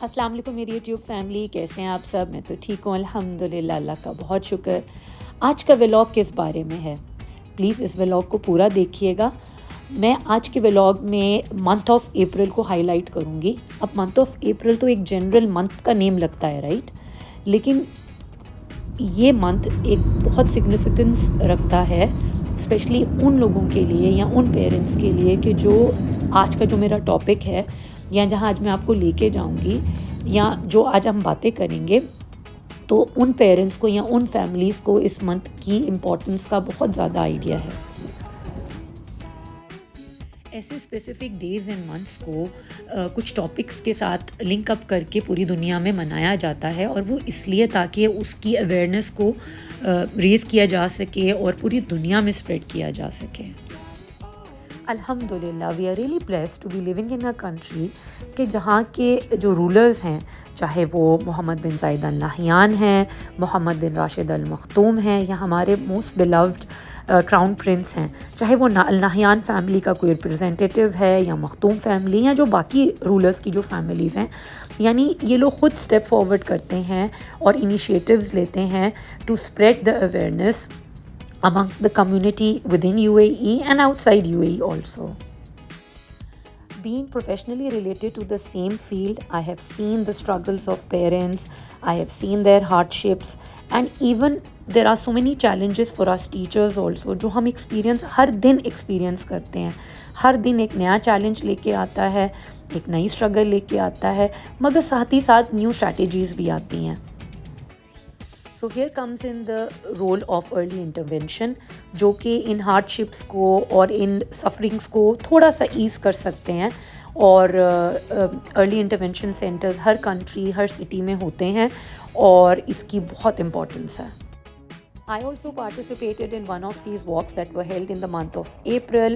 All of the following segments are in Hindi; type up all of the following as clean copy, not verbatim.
अस्सलाम वालेकुम मेरी यूट्यूब फैमिली, कैसे हैं आप सब। मैं तो ठीक हूँ अल्हम्दुलिल्लाह, अल्लाह का बहुत शुक्र। आज का व्लॉग किस बारे में है, प्लीज़ इस व्लॉग को पूरा देखिएगा। मैं आज के व्लॉग में मंथ ऑफ अप्रैल को हाईलाइट करूँगी। अब मंथ ऑफ अप्रैल तो एक जनरल मंथ का नेम लगता है, राइट, लेकिन ये मंथ एक बहुत सिग्निफिकेंस रखता है, स्पेशली उन लोगों के लिए या उन पेरेंट्स के लिए कि जो आज का जो मेरा टॉपिक है या जहाँ आज मैं आपको लेके जाऊँगी या जो आज हम बातें करेंगे, तो उन पेरेंट्स को या उन फैमिलीज़ को इस मंथ की इम्पोर्टेंस का बहुत ज़्यादा आइडिया है। ऐसे स्पेसिफिक डेज़ एंड मंथ्स को कुछ टॉपिक्स के साथ लिंक अप करके पूरी दुनिया में मनाया जाता है, और वो इसलिए ताकि उसकी अवेयरनेस को रेज़ किया जा सके और पूरी दुनिया में स्प्रेड किया जा सके। अल्हम्दुलिल्लाह we are really blessed to be living in a country कि जहाँ के जो रूलर्स हैं, चाहे वो मोहम्मद बिन ज़ायद अल नहयान हैं, मोहम्मद बिन राशिद अल मख्तूम हैं, या हमारे मोस्ट बिलव्ड क्राउन प्रिंस हैं, चाहे वो अल नहयान फैमिली का कोई रिप्रेजेंटेटिव है या मख्तूम फैमिली या जो बाकी रूलर्स की जो फैमिलीज़ हैं, यानी ये लोग ख़ुद स्टेप फॉरवर्ड करते हैं और इनिशिएटिव्स लेते हैं to spread the awareness amongst the community within UAE and outside UAE also. Being professionally related to the same field, I have seen the struggles of parents, I have seen their hardships, and even there are so many challenges for us teachers also जो हम हर दिन एक्सपीरियंस करते हैं। हर दिन एक नया चैलेंज लेके आता है, एक नई स्ट्रगल लेके आता है, मगर साथ ही साथ न्यू स्ट्रैटेजीज़ भी आती हैं। So here comes in the role of early intervention, जो कि इन हार्डशिप्स को और इन सफरिंग्स को थोड़ा सा ईज़ कर सकते हैं। और अर्ली इंटरवेंशन सेंटर्स हर कंट्री, हर सिटी में होते हैं और इसकी बहुत इम्पोर्टेंस है। I also participated in one of these walks that were held in the month of April,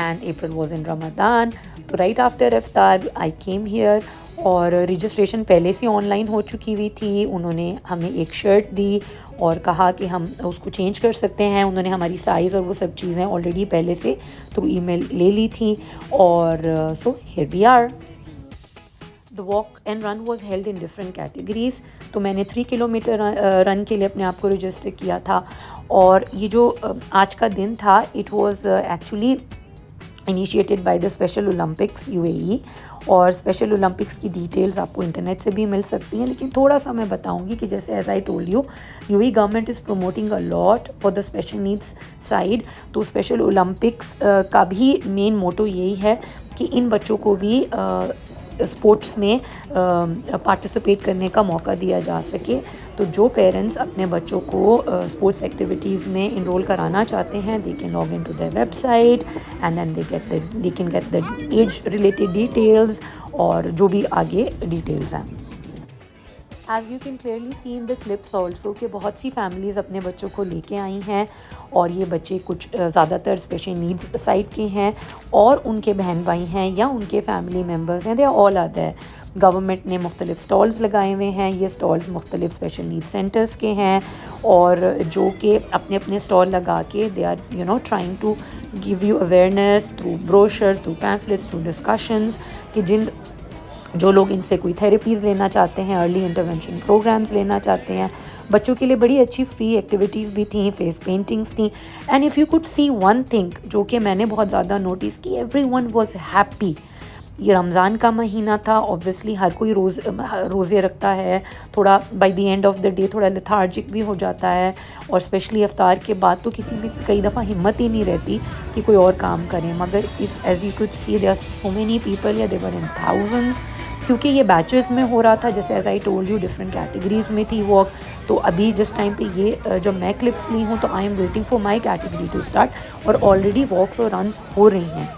and April was in Ramadan. So right after iftar I came here, और रजिस्ट्रेशन पहले से ऑनलाइन हो चुकी हुई थी। उन्होंने हमें एक शर्ट दी और कहा कि हम उसको चेंज कर सकते हैं। उन्होंने हमारी साइज़ और वो सब चीज़ें ऑलरेडी पहले से थ्रू ईमेल ले ली थी, और so here we are. The walk and run was held in different categories. तो मैंने 3 किलोमीटर रन के लिए अपने आप को रजिस्टर किया था, और ये जो आज का दिन था, it was actually initiated by the special Olympics UAE। और स्पेशल ओलंपिक्स की डिटेल्स आपको इंटरनेट से भी मिल सकती हैं, लेकिन थोड़ा सा मैं बताऊंगी कि जैसे as I told you, UAE government is promoting a lot for the special needs side. तो स्पेशल ओलंपिक्स का भी मेन मोटो यही है कि इन बच्चों को भी स्पोर्ट्स में पार्टिसिपेट करने का मौका दिया जा सके। तो जो पेरेंट्स अपने बच्चों को स्पोर्ट्स एक्टिविटीज़ में इनरोल कराना चाहते हैं, they can log in to their website and then they can get the age related details और जो भी आगे डिटेल्स हैं। As you can clearly see in the clips also कि बहुत सी फैमिलीज़ अपने बच्चों को लेके आई हैं, और ये बच्चे कुछ ज़्यादातर स्पेशल नीड्स साइड के हैं, और उनके बहन भाई हैं या उनके फैमिली मेम्बर्स हैं, they are all are there. Government ने मुख्तलिफ स्टॉल्स लगाए हुए हैं। ये स्टॉल्स मुख्तलिफ स्पेशल नीड सेंटर्स के हैं, और जो कि अपने अपने स्टॉल लगा के they are trying to give you awareness through brochures, through pamphlets, through discussions, कि जो लोग इनसे कोई थेरेपीज़ लेना चाहते हैं, अर्ली इंटरवेंशन प्रोग्राम्स लेना चाहते हैं। बच्चों के लिए बड़ी अच्छी फ्री एक्टिविटीज़ भी थी, फेस पेंटिंग्स थी। And if you could C one thing जो कि मैंने बहुत ज़्यादा नोटिस की, एवरीवन वाज हैप्पी। ये रमज़ान का महीना था, ऑब्वियसली हर कोई रोज़े रखता है, थोड़ा by the end of the day थोड़ा लेथार्जिक भी हो जाता है, और स्पेशली इफ्तार के बाद तो किसी में कई दफ़ा हिम्मत ही नहीं रहती कि कोई और काम करें। मगर if as you could see there are so many people, या दे वर इन थाउजेंड्स, क्योंकि ये बैचेस में हो रहा था। जैसे as I told you, different categories में थी वॉक। तो अभी जिस टाइम पे ये जब मैं क्लिप्स ली हूँ, तो I am waiting for my category to start, और ऑलरेडी वॉक्स और रन्स हो रही हैं।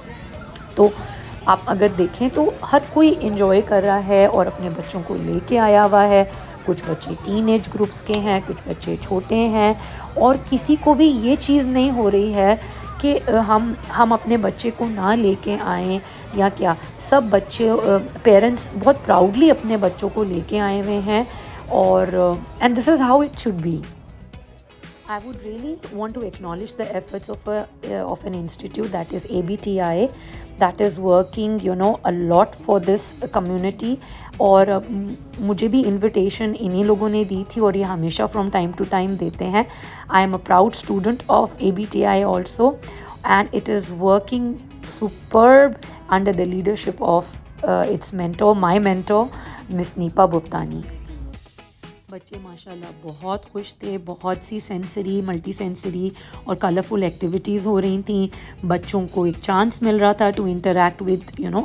तो आप अगर देखें तो हर कोई इन्जॉय कर रहा है और अपने बच्चों को लेके आया हुआ है। कुछ बच्चे टीन एज ग्रुप्स के हैं, कुछ बच्चे छोटे हैं, और किसी को भी ये चीज़ नहीं हो रही है कि हम अपने बच्चे को ना लेके आएँ या क्या। सब बच्चे पेरेंट्स बहुत प्राउडली अपने बच्चों को लेके आए हुए हैं, और and this is how it should be. I would really want to acknowledge the efforts of an institute, that is ABTI, that is working a lot for this community. और मुझे भी इनविटेशन इन्हीं लोगों ने दी थी और ये हमेशा फ्रॉम टाइम टू टाइम देते हैं. I am a proud student of ABTI also, and it is working superb under the leadership of its mentor, my mentor, miss Neepa Buptani. बच्चे माशाल्लाह बहुत खुश थे. बहुत सी सेंसरी, मल्टी सेंसरी और कलरफुल एक्टिविटीज़ हो रही थी. बच्चों को एक चांस मिल रहा था to interact with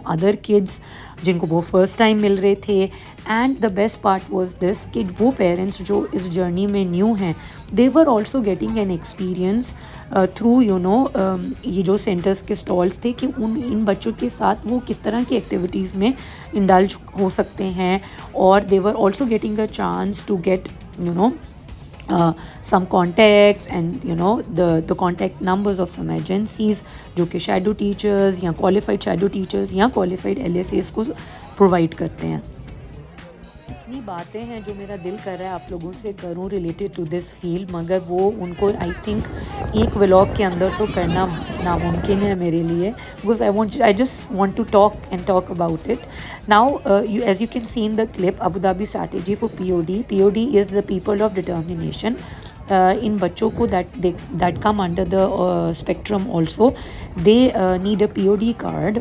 other kids जिनको वो फर्स्ट टाइम मिल रहे थे. And the best part was this कि वो पेरेंट्स जो इस जर्नी में न्यू हैं, they were also getting an experience through ये जो सेंटर्स के स्टॉल्स थे कि इन बच्चों के साथ वो किस तरह की एक्टिविटीज़ में इंडल्ज हो सकते हैं. और they were also getting a chance to get some contacts and the contact numbers of some agencies जो कि shadow teachers या qualified shadow teachers या qualified LSAs को provide करते हैं. इतनी बातें हैं जो मेरा दिल कर रहा है आप लोगों से करूं रिलेटेड टू दिस फील्ड, मगर वो उनको आई थिंक एक व्लॉग के अंदर तो करना नामुमकिन है मेरे लिए, because I just want to talk about it. Now as you can see in the clip, Abu Dhabi strategy for POD is the people of determination. इन बच्चों को that come under the spectrum also, they need a POD card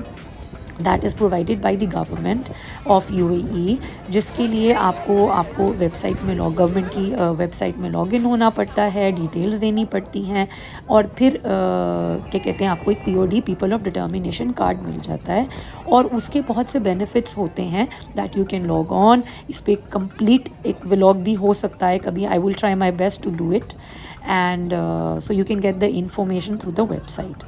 that is provided by the government of UAE, जिसके लिए आपको वेबसाइट में गवर्नमेंट की वेबसाइट में लॉगिन होना पड़ता है, डिटेल्स देनी पड़ती हैं और फिर क्या कहते हैं आपको एक POD people of determination card मिल जाता है. और उसके बहुत से बेनिफिट्स होते हैं that you can log on. इस पर कंप्लीट एक व्लॉग भी हो सकता है कभी. I will try my best to do it, and so you can get the information through the website.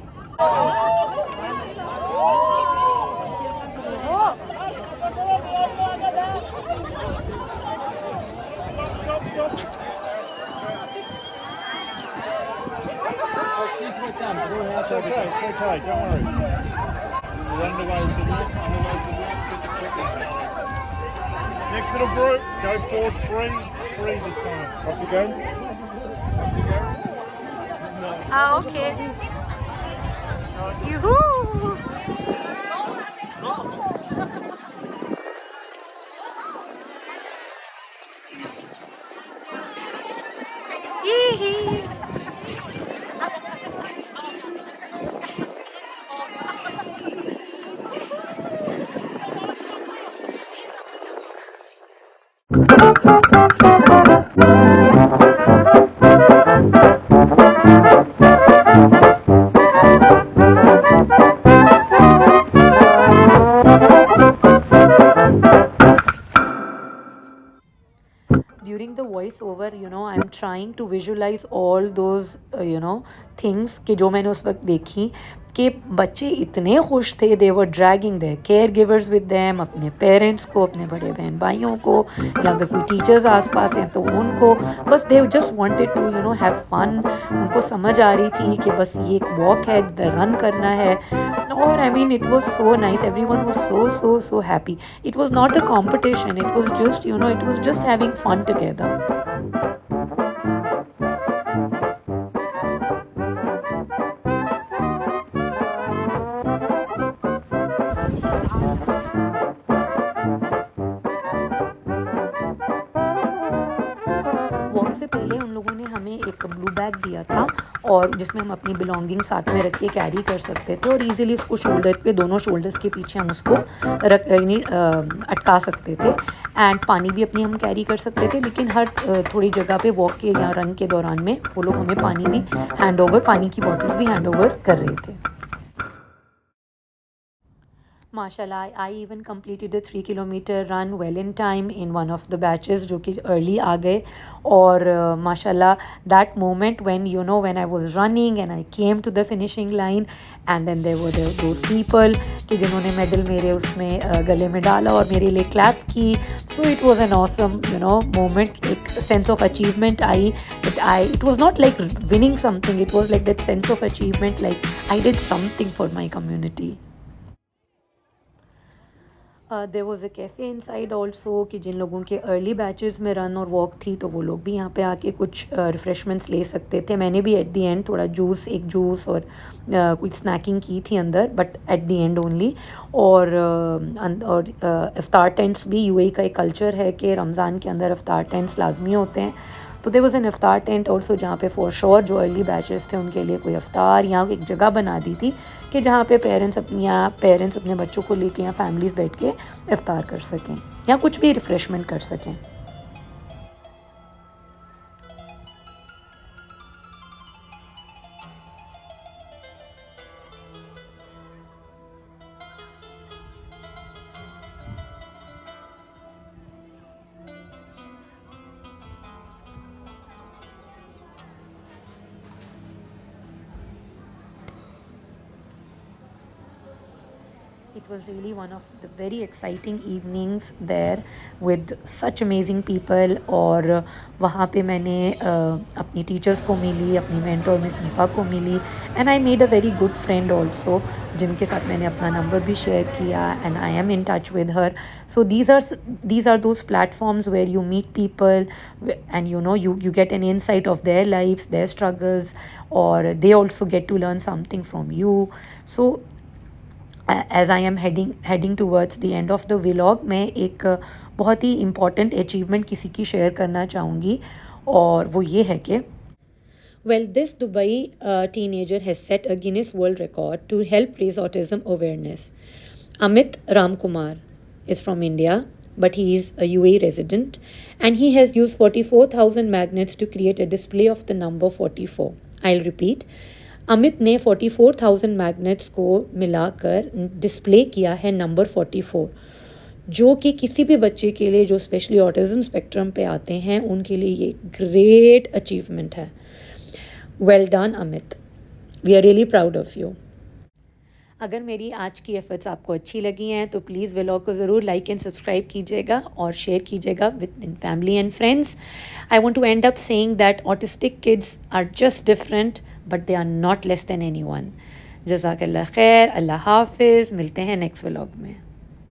It's okay, don't worry. We're on the way to the next little group. Go forward, three this time. Off you go. Off you go. No. Okay. Yoo-hoo! Yee-hee! During the voiceover, I'm trying to visualize all those, things कि जो मैंने उस वक्त देखी कि बच्चे इतने खुश थे. They were dragging their care givers with them, अपने पेरेंट्स को, अपने बड़े बहन भाइयों को, या अगर कोई टीचर्स आसपास हैं तो उनको. बस they just wanted to have fun. उनको समझ आ रही थी कि बस ये एक वॉक है, रन करना है. और I mean it was so nice. Everyone was so happy. It was not a competition. It was just it was just having fun together. Walk से पहले उन लोगों ने हमें एक ब्लू बैग दिया था और जिसमें हम अपनी बिलोंगिंग साथ में रख के कैरी कर सकते थे और इजीली उसको शोल्डर पे, दोनों शोल्डर्स के पीछे हम उसको अटका सकते थे. एंड पानी भी अपनी हम कैरी कर सकते थे, लेकिन हर थोड़ी जगह पे वॉक के या रन के दौरान में वो लोग हमें पानी की बॉटल्स भी हैंड ओवर कर रहे थे. माशाल्लाह, I even completed a 3 kilometer run well in time in one of the batches जो कि early आ गए. और माशाल्लाह that moment when I was running and I came to the finishing line and then there were those people कि जिन्होंने मेडल मेरे उसमें गले में डाला और मेरे लिए क्लैप की. So it was an awesome moment. एक sense of achievement I. It was not like winning something. It was like that sense of achievement, like I did something for my community. There was a cafe inside also कि जिन लोगों के अर्ली बैचेस में रन और वॉक थी तो वो लोग भी यहाँ पे आके कुछ रिफ़्रेशमेंट्स ले सकते थे। मैंने भी एट द एंड थोड़ा एक जूस और कुछ स्नैकिंग की थी अंदर, but at the end only. और इफ़्तार टेंट्स भी यूएई का एक कल्चर है कि रमज़ान के अंदर इफ़्तार टेंट्स लाजमी होते हैं। तो there was an iftar tent also जहाँ पे फॉर श्योर जो अर्ली बैचेस थे उनके लिए कोई इफ़्तार यहाँ एक जगह बना दी थी कि जहाँ पे पेरेंट्स अपने बच्चों को लेके या फैमिलीज़ बैठ के इफ़्तार कर सकें या कुछ भी रिफ़्रेशमेंट कर सकें। It was really one of the very exciting evenings there with such amazing people। और वहाँ पे मैंने अपनी टीचर्स को मिली, अपनी मेंटर मिस नीपा को मिली, and I made a very good friend also जिनके साथ मैंने अपना नंबर भी शेयर किया, and I am in touch with her. So these are those platforms where you meet people and you get an insight of their lives, their struggles, or they also get to learn something from you। So as I am heading towards the end of the vlog, मैं एक बहुत ही इम्पॉर्टेंट अचीवमेंट किसी की शेयर करना चाहूँगी, और वो ये है कि well, this Dubai teenager has set a Guinness World Record to help raise autism awareness. Amit Ramkumar is from India, but he is a UAE resident, and he has used 44,000 magnets to create a display of the number 44. I'll repeat. Amit ने 44,000 मैग्नेट्स को मिलाकर डिस्प्ले किया है नंबर 44, जो कि किसी भी बच्चे के लिए जो स्पेशली ऑटिज़म स्पेक्ट्रम पे आते हैं उनके लिए ये ग्रेट अचीवमेंट है। Well done Amit, we are really proud of you. अगर मेरी आज की एफर्ट्स आपको अच्छी लगी हैं तो प्लीज़ व्लॉग को ज़रूर लाइक एंड सब्सक्राइब कीजिएगा और शेयर कीजिएगा with in family and friends. I want to end up saying that autistic kids are just different but they are not less than anyone. जज़ाकल्लाह खैर, अल्लाह हाफिज़, मिलते हैं नेक्स्ट व्लॉग में।